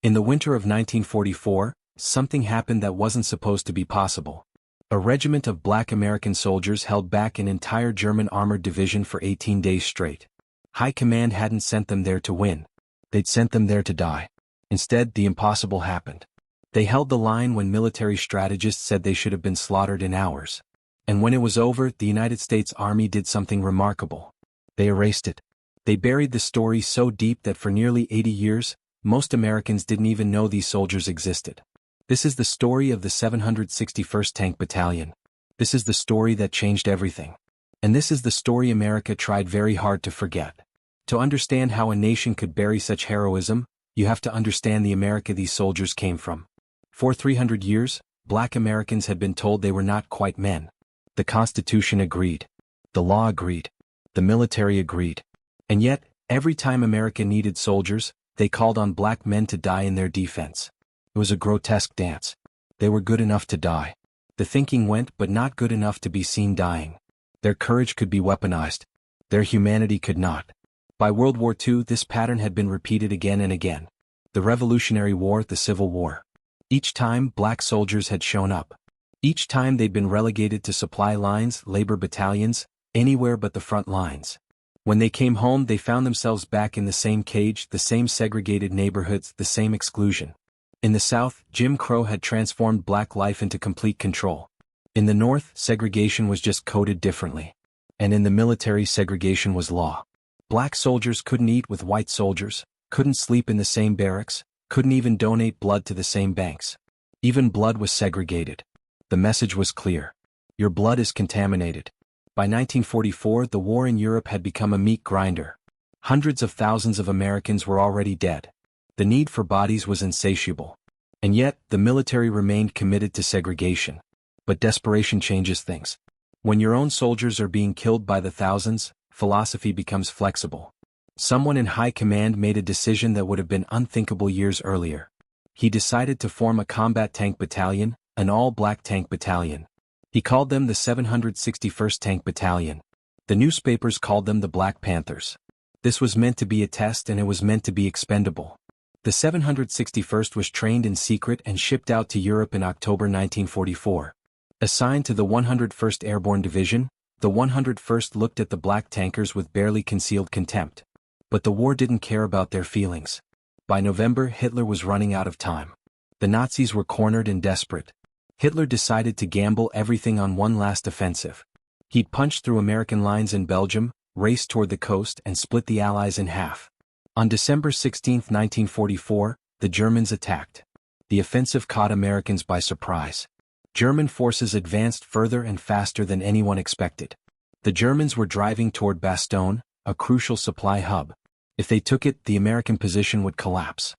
In the winter of 1944, something happened that wasn't supposed to be possible. A regiment of black American soldiers held back an entire German armored division for 18 days straight. High Command hadn't sent them there to win. They'd sent them there to die. Instead, the impossible happened. They held the line when military strategists said they should have been slaughtered in hours. And when it was over, the United States Army did something remarkable. They erased it. They buried the story so deep that for nearly 80 years, most Americans didn't even know these soldiers existed. This is the story of the 761st Tank Battalion. This is the story that changed everything. And this is the story America tried very hard to forget. To understand how a nation could bury such heroism, you have to understand the America these soldiers came from. For 300 years, black Americans had been told they were not quite men. The Constitution agreed. The law agreed. The military agreed. And yet, every time America needed soldiers, they called on black men to die in their defense. It was a grotesque dance. They were good enough to die. The thinking went, but not good enough to be seen dying. Their courage could be weaponized. Their humanity could not. By World War II, this pattern had been repeated again and again. The Revolutionary War, the Civil War. Each time, black soldiers had shown up. Each time they'd been relegated to supply lines, labor battalions, anywhere but the front lines. When they came home, they found themselves back in the same cage, the same segregated neighborhoods, the same exclusion. In the South, Jim Crow had transformed black life into complete control. In the North, segregation was just coded differently. And in the military, segregation was law. Black soldiers couldn't eat with white soldiers, couldn't sleep in the same barracks, couldn't even donate blood to the same banks. Even blood was segregated. The message was clear. Your blood is contaminated. By 1944, the war in Europe had become a meat grinder. Hundreds of thousands of Americans were already dead. The need for bodies was insatiable. And yet, the military remained committed to segregation. But desperation changes things. When your own soldiers are being killed by the thousands, philosophy becomes flexible. Someone in high command made a decision that would have been unthinkable years earlier. He decided to form a combat tank battalion, an all-black tank battalion. He called them the 761st Tank Battalion. The newspapers called them the Black Panthers. This was meant to be a test, and it was meant to be expendable. The 761st was trained in secret and shipped out to Europe in October 1944. Assigned to the 101st Airborne Division, the 101st looked at the black tankers with barely concealed contempt. But the war didn't care about their feelings. By November, Hitler was running out of time. The Nazis were cornered and desperate. Hitler decided to gamble everything on one last offensive. He'd punch through American lines in Belgium, race toward the coast, and split the Allies in half. On December 16, 1944, the Germans attacked. The offensive caught Americans by surprise. German forces advanced further and faster than anyone expected. The Germans were driving toward Bastogne, a crucial supply hub. If they took it, the American position would collapse.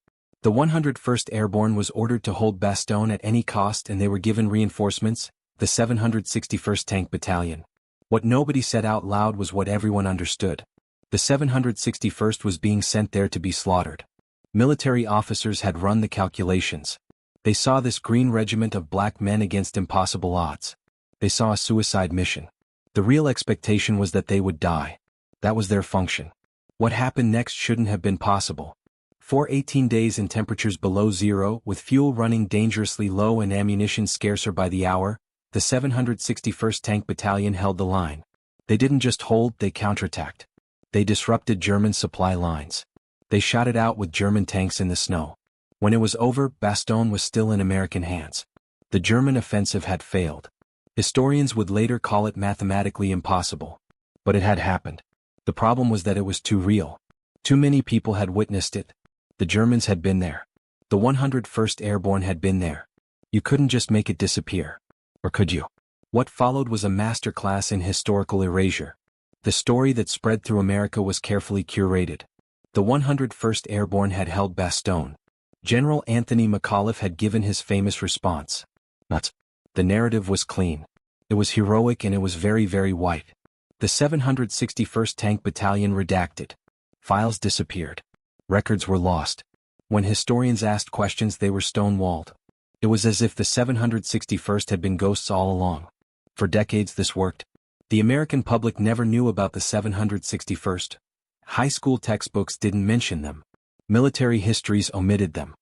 The 101st Airborne was ordered to hold Bastogne at any cost, and they were given reinforcements, the 761st Tank Battalion. What nobody said out loud was what everyone understood. The 761st was being sent there to be slaughtered. Military officers had run the calculations. They saw this green regiment of black men against impossible odds. They saw a suicide mission. The real expectation was that they would die. That was their function. What happened next shouldn't have been possible. For 18 days in temperatures below zero, with fuel running dangerously low and ammunition scarcer by the hour, the 761st Tank Battalion held the line. They didn't just hold, they counterattacked. They disrupted German supply lines. They shot it out with German tanks in the snow. When it was over, Bastogne was still in American hands. The German offensive had failed. Historians would later call it mathematically impossible. But it had happened. The problem was that it was too real. Too many people had witnessed it. The Germans had been there. The 101st Airborne had been there. You couldn't just make it disappear. Or could you? What followed was a masterclass in historical erasure. The story that spread through America was carefully curated. The 101st Airborne had held Bastogne. General Anthony McAuliffe had given his famous response. Nuts. The narrative was clean. It was heroic, and it was very, very white. The 761st Tank Battalion redacted. Files disappeared. Records were lost. When historians asked questions, they were stonewalled. It was as if the 761st had been ghosts all along. For decades this worked. The American public never knew about the 761st. High school textbooks didn't mention them. Military histories omitted them.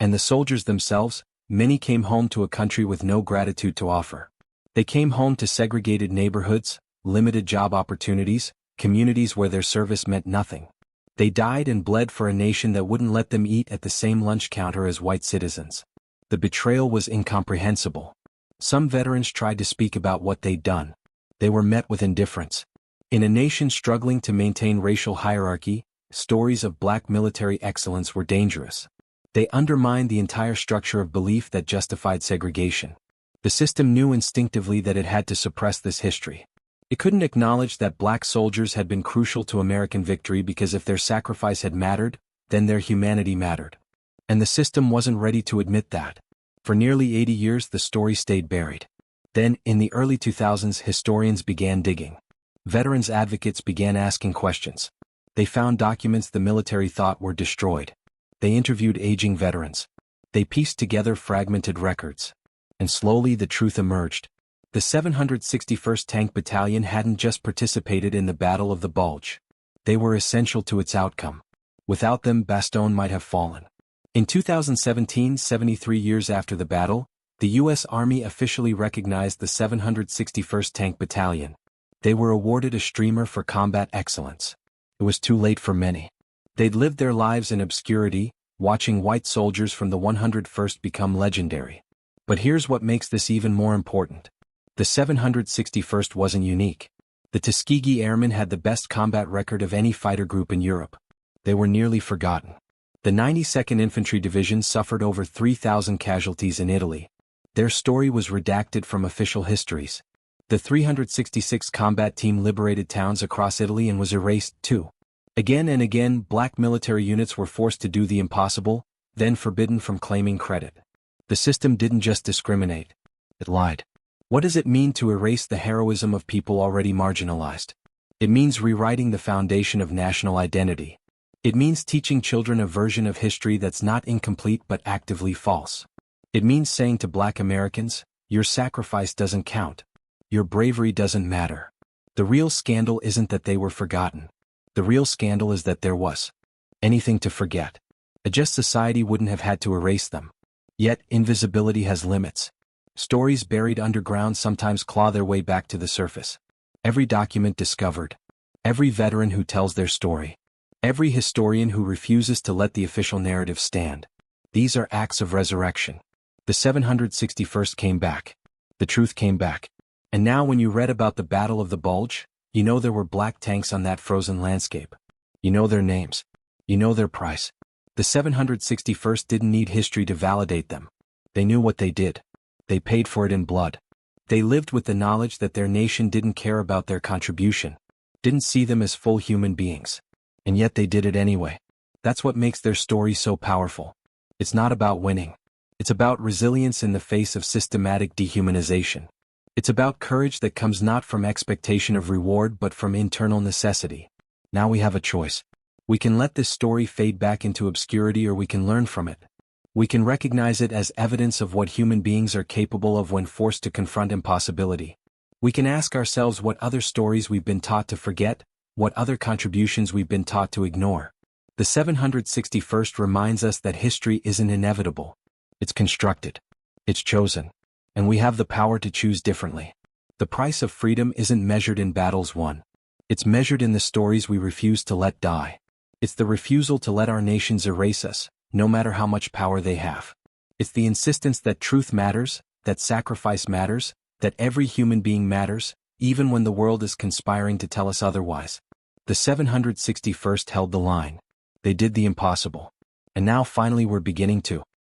And the soldiers themselves, many came home to a country with no gratitude to offer. They came home to segregated neighborhoods, limited job opportunities, communities where their service meant nothing. They died and bled for a nation that wouldn't let them eat at the same lunch counter as white citizens. The betrayal was incomprehensible. Some veterans tried to speak about what they'd done. They were met with indifference. In a nation struggling to maintain racial hierarchy, stories of black military excellence were dangerous. They undermined the entire structure of belief that justified segregation. The system knew instinctively that it had to suppress this history. It couldn't acknowledge that black soldiers had been crucial to American victory because if their sacrifice had mattered, then their humanity mattered. And the system wasn't ready to admit that. For nearly 80 years the story stayed buried. Then, in the early 2000s, historians began digging. Veterans advocates began asking questions. They found documents the military thought were destroyed. They interviewed aging veterans. They pieced together fragmented records. And slowly the truth emerged. The 761st Tank Battalion hadn't just participated in the Battle of the Bulge. They were essential to its outcome. Without them, Bastogne might have fallen. In 2017, 73 years after the battle, the U.S. Army officially recognized the 761st Tank Battalion. They were awarded a streamer for combat excellence. It was too late for many. They'd lived their lives in obscurity, watching white soldiers from the 101st become legendary. But here's what makes this even more important. The 761st wasn't unique. The Tuskegee Airmen had the best combat record of any fighter group in Europe. They were nearly forgotten. The 92nd Infantry Division suffered over 3,000 casualties in Italy. Their story was redacted from official histories. The 366th Combat Team liberated towns across Italy and was erased, too. Again and again, black military units were forced to do the impossible, then forbidden from claiming credit. The system didn't just discriminate. It lied. What does it mean to erase the heroism of people already marginalized? It means rewriting the foundation of national identity. It means teaching children a version of history that's not incomplete but actively false. It means saying to black Americans, your sacrifice doesn't count. Your bravery doesn't matter. The real scandal isn't that they were forgotten. The real scandal is that there was anything to forget. A just society wouldn't have had to erase them. Yet, invisibility has limits. Stories buried underground sometimes claw their way back to the surface. Every document discovered. Every veteran who tells their story. Every historian who refuses to let the official narrative stand. These are acts of resurrection. The 761st came back. The truth came back. And now when you read about the Battle of the Bulge, you know there were black tanks on that frozen landscape. You know their names. You know their price. The 761st didn't need history to validate them. They knew what they did. They paid for it in blood. They lived with the knowledge that their nation didn't care about their contribution, didn't see them as full human beings. And yet they did it anyway. That's what makes their story so powerful. It's not about winning. It's about resilience in the face of systematic dehumanization. It's about courage that comes not from expectation of reward but from internal necessity. Now we have a choice. We can let this story fade back into obscurity or we can learn from it. We can recognize it as evidence of what human beings are capable of when forced to confront impossibility. We can ask ourselves what other stories we've been taught to forget, what other contributions we've been taught to ignore. The 761st reminds us that history isn't inevitable. It's constructed. It's chosen. And we have the power to choose differently. The price of freedom isn't measured in battles won. It's measured in the stories we refuse to let die. It's the refusal to let our nations erase us, no matter how much power they have. It's the insistence that truth matters, that sacrifice matters, that every human being matters, even when the world is conspiring to tell us otherwise. The 761st held the line. They did the impossible. And now finally we're beginning to